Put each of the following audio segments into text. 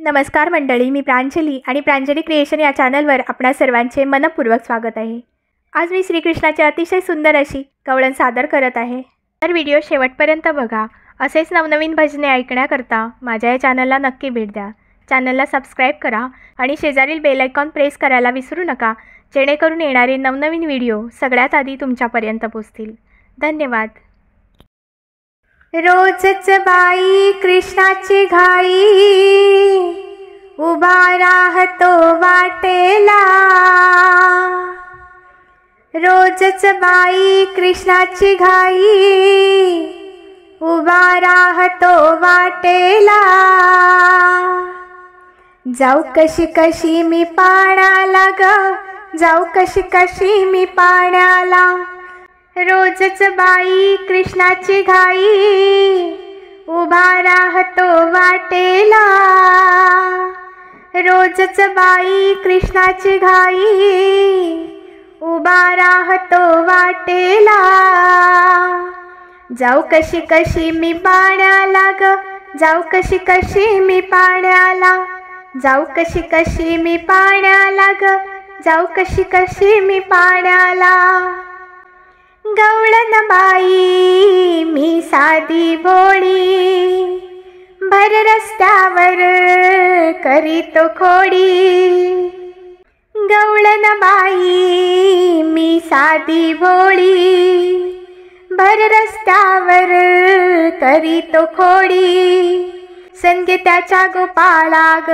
नमस्कार मंडळी, मी प्रांजली आणि प्रांजली क्रिएशन या चॅनलवर आपणा सर्वांचे मनपूर्वक स्वागत आहे। आज मी श्रीकृष्णाची अतिशय सुंदर अशी कवळण सादर करत आहे। तर व्हिडिओ शेवटपर्यंत बघा। असेच नवनवीन भजने ऐकण्याकरता माझ्या या चॅनलला नक्की भेट द्या। चॅनलला सबस्क्राइब करा आणि शेजारील बेल आयकॉन प्रेस करायला विसरू नका, जेणेकरून येणारे नवनवीन व्हिडिओ सगळ्यात आधी तुमच्यापर्यंत पोहोचतील। धन्यवाद। रोजच बाई कृष्णाची घाई, उभा राहतो वाटेला। रोजच बाई कृष्णाची घाई, उभा राहतो वाटेला। जाऊ कशी कशी मी पाण्याला ग, जाऊ कशी कशी मी पाण्याला। रोजच बाई कृष्णाची घाई, उभा राहतो वाटेला। रोजच बाई कृष्णाची घाई, उभा राहतो वाटेला। जाऊ कशी कशी मी पाण्याला ग, जाऊ कशी कशी मी पाण्याला। जाऊ कशी कशी मी पाण्याला ग, जाऊ कशी कशी मी पाण्याला। गवळण बाई मी साधी भोळी, भर रस्त्यावर करीतो खोडी। गवळण बाई मी साधी भोळी, भर रस्त्यावर करीतो खोडी। संगे त्याच्या गोपाळा ग,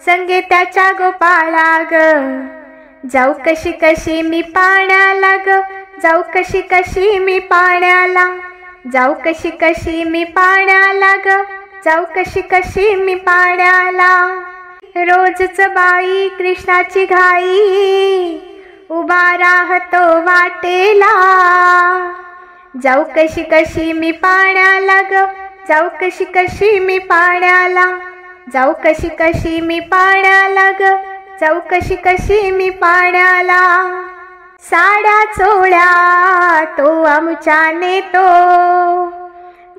संगे त्याच्या गोपाळा ग। जाऊ कशी कशी मी पाण्याला ग, जाऊ कशी कशी मी पाण्याला। जाऊ कशी कशी मी पाण्याला ग, जाऊ कशी कशी मी पाण्याला। रोजच बाई कृष्णाची घाई, उभा राहतो वाटेला। जाऊ कशी कशी मी पाण्याला ग, जाऊ कशी कशी मी पाण्याला। जाऊ कशी कशी मी पाण्याला ग, जाऊ कशी कशी मी पाण्याला। साड्या चोळ्या तो आमच्या नेतो,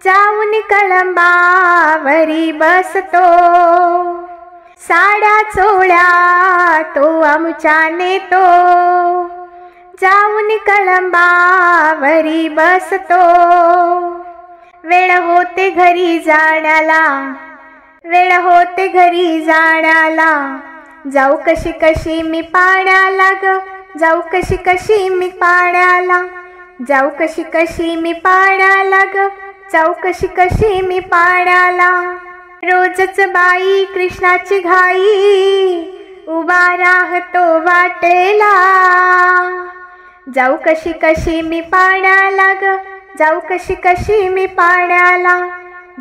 जाऊन कळंबावरी बसतो। साड्या चोळ्या तो आमच्या नेतो, जाऊन कळंबावरी बसतो। वेळ होते घरी जाण्याला, वेळ होते घरी जाण्याला। जाऊ कशी कशी मी पाण्याला ग, जाऊ कशी कशी मी पाण्याला। जाऊ कशी कशी मी पाण्याला ग, जाऊ कशी कशी मी पाण्याला। रोजच बाई कृष्णाची घाई, उभा राहतो वाटेला। जाऊ कशी कशी मी पाण्याला ग, जाऊ कशी कशी मी पाण्याला।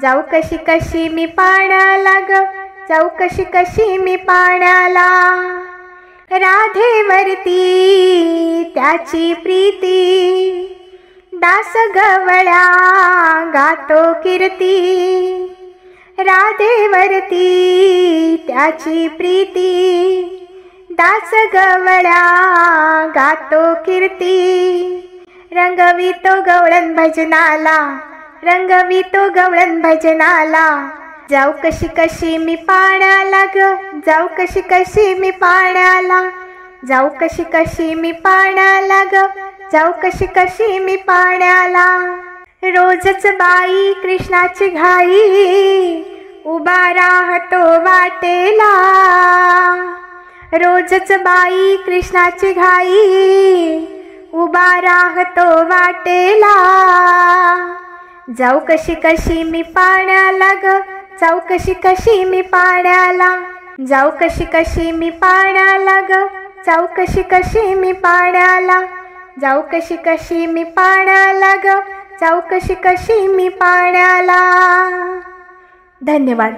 जाऊ कशी कशी मी पाण्याला ग, जाऊ कशी कशी मी पाण्याला। राधेवरती त्याची प्रीती, दास गवळा गातो कीर्ती। राधेवरती त्याची प्रीती, दास गवळा गातो कीर्ती। रंगवितो गवळण भजनाला, रंगवितो गवळण भजनाला। जाऊ कशी कशी मी पाण्याला ग, जाऊ कशी कशी मी पाण्याला। जाऊ कशी कशी मी पाण्याला ग, जाऊ कशी कशी मी पाण्याला। रोजच बाई कृष्णाची घाई, उभा राहतो वाटेला। रोजच बाई कृष्णाची घाई, उभा राहतो वाटेला। जाऊ कशी कशी मी पाण्याला ग, जाऊ कशी कशी मी पाण्याला। जाऊ कशी कशी मी पाण्याला ग, जाऊ कशी कशी मी पाण्याला। जाऊ कशी कशी मी पाण्याला ग, जाऊ कशी कशी मी पाण्याला। धन्यवाद।